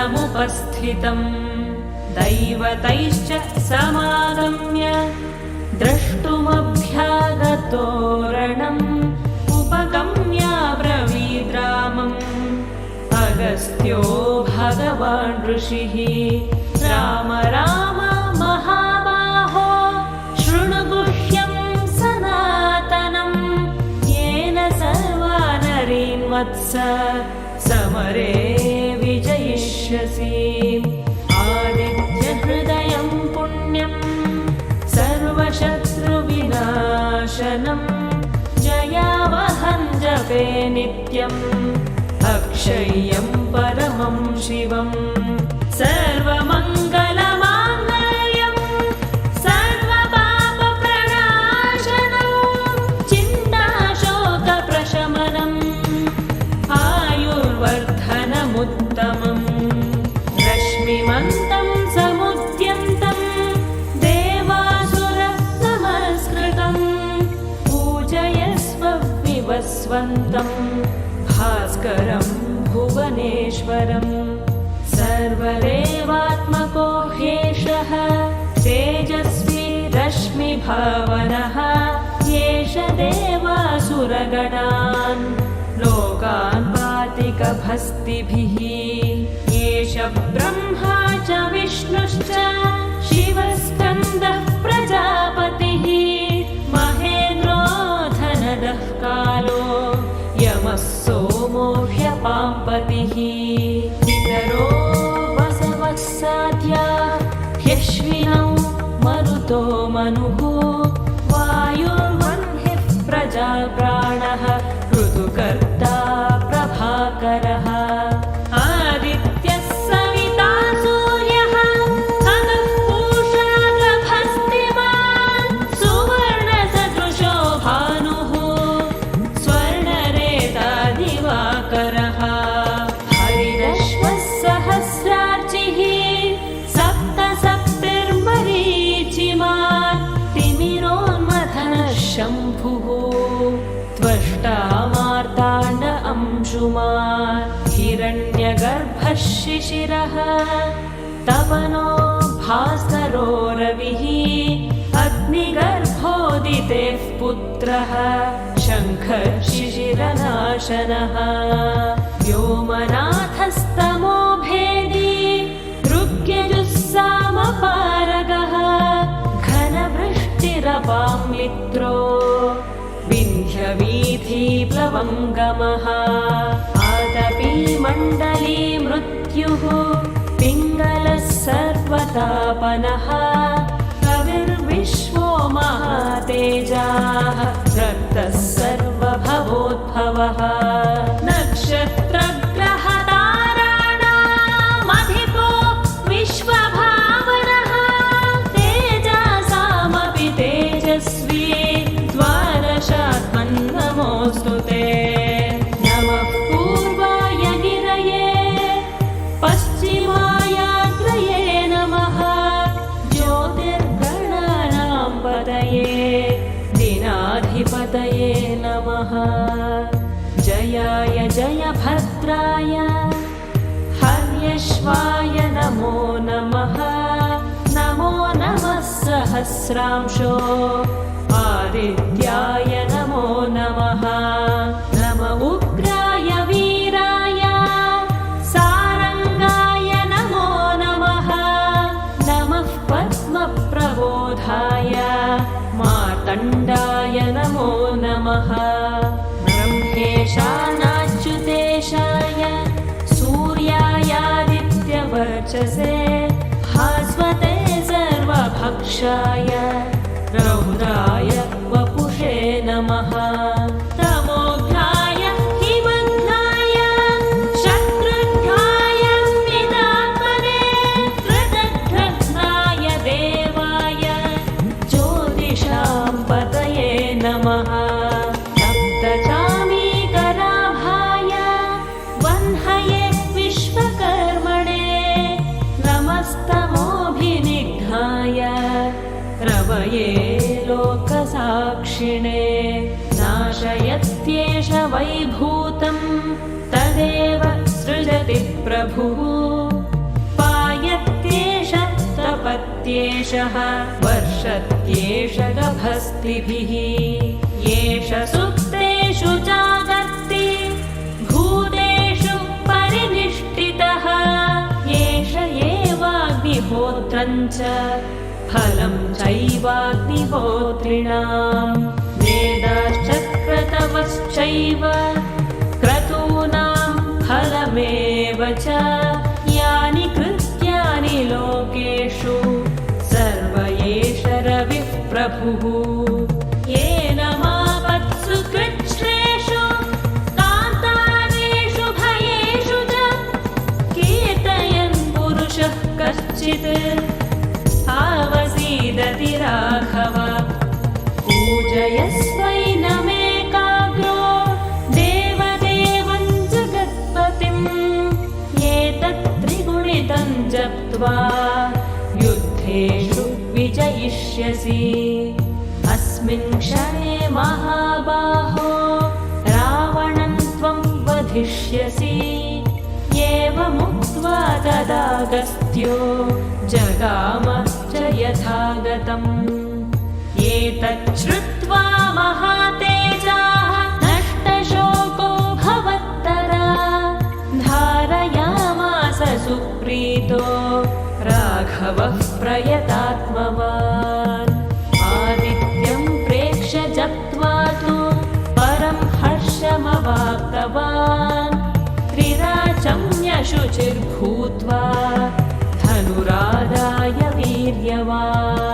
समुपस्थितम् दैवतैश्च समागम्य द्रष्टुमभ्यागतोरणम् उपगम्य ब्रवीद्रामम् अगस्त्यो भगवान् ऋषिः राम राम महाबाहो शृणु गुह्यं सनातनम् येन सर्वा नरीन् वत्स समरे विजयिष्यसि आदित्यहृदयं पुण्यं सर्वशत्रुविनाशनम् जयावहं जपे नित्यम् अक्षय्यं परमं शिवम् सर्वमङ्गलमाङ्गल्यं सर्वपापप्रणाशनं चिन्ताशोकप्रशमनम् आयुर्वर्धनमुत्तमम् रश्मिमन्तं समुद्यन्तं देवासुरनमस्कृतं पूजयस्व विवस्वन्तम् भास्करं भुवनेश्वरम् सर्वदेवात्मको ह्येषः तेजस्वी रश्मिभावनः एष देवासुरगणान् लोकान् वातिकभस्तिभिः एष ब्रह्मा च विष्णुश्च शिवस्कन्दः प्रजापतिः महेन्द्रो धनदः कालो यमः सोमो ह्यपाम्पतिः पितरो वसवः साध्या ह्यश्विनौ मरुतो मनुः वायुर्वह्निः प्रजाप्राणः ऋतुकर्ता प्रभाकरः आदित्यः सविता सूर्यः खगः पूषा गभस्तिमान् सुवर्णसदृशो भानुः स्वर्णरेता दिवाकरः हरिरश्वः सहस्रार्चिः सप्त सप्तिर्मरीचिमान् तिमिरोन्मथनः शम्भुः त्वष्टा मार्ताण्ड अंशुमान् हिरण्यगर्भः शिशिरः तपनो भास्करो रविः अग्निगर्भोदितेः पुत्रः शङ्खः शिशिरनाशनः व्योमनाथस्तमो भेदी ऋग्यजुस्सामपारगः घनवृष्टिरपाम्लित्रो विन्ध्यवीथीप्लवङ्गमः आतपी मण्डली मृत्युः पिङ्गलः सर्वतापनः कविर्विश्वो महातेजाः रक्तः सर्वभवोद्भवः नक्षत्रग्रहताराणामधिपो विश्वभावनः तेजसामपि तेजस्वी द्वादशात्मन्नमोऽस्तु ते नमः पूर्वाय गिरये पश्चिमायात्रये नमः ज्योतिर्गणानां पतये दिनाधिपतये नमः जयाय जयभद्राय हर्यश्वाय नमो नमः नमो नमः सहस्रांशो आदित्याय नमो नमः नम उग्राय वीराय सारङ्गाय नमो नमः नमः पद्मप्रबोधाय मार्तण्डाय नमो नमः ब्रह्मेशानाच्युतेशाय सूर्यायादित्यवर्चसे भास्वते सर्वभक्षाय रौद्राय वपुषे नमः तमोघ्नाय हिमघ्नाय शत्रुघ्नाय पितात्मने कृतघ्नाय देवाय ज्योतिषां पतये नमः सप्तचामीकराभाय वह्नये विश्वकर्मणे नमस्तमोभिनिघ्नाय रवये लोकसाक्षिणे नाशयत्येष वैभूतं तदेव सृजति प्रभुः वर्षत्येषः वर्षत्येष गभस्तिभिः एष सुप्तेषु जागर्ति भूतेषु परिनिष्ठितः एष एवाग्निहोत्रं च फलं चैवाग्निहोत्रिणां वेदाश्चक्रतवश्चैव क्रतूनां फलमेव च यानि कृत्यानि लोकेषु सर्व एष रविः प्रभुः येन मापत्सु कृच्छ्रेषु कान्तारेषु भयेषु च कीर्तयन् पुरुषः कश्चित् आवसीदति राघव पूजयस्वैनमेकाग्रो देवदेवं जगत्पतिम् एतत् त्रिगुणितं जप्त्वा युद्धेषु विजयिष्यसि अस्मिन् क्षणे महाबाहो रावणं त्वं वधिष्यसि एवमुक्त्वा तदागस्त्यो जगाम च यथागतम् एतत् श्रुत्वा महातेजाः नष्टशोको भवत्तरा धारयामास सुप्रीतो राघवः प्रयतात्मवान् आदित्यं प्रेक्ष्य जप्त्वा तु परं हर्षमवाप्तवान् त्रिराचम्य शुचिर्भूत्वा धनुरादाय वीर्यवान्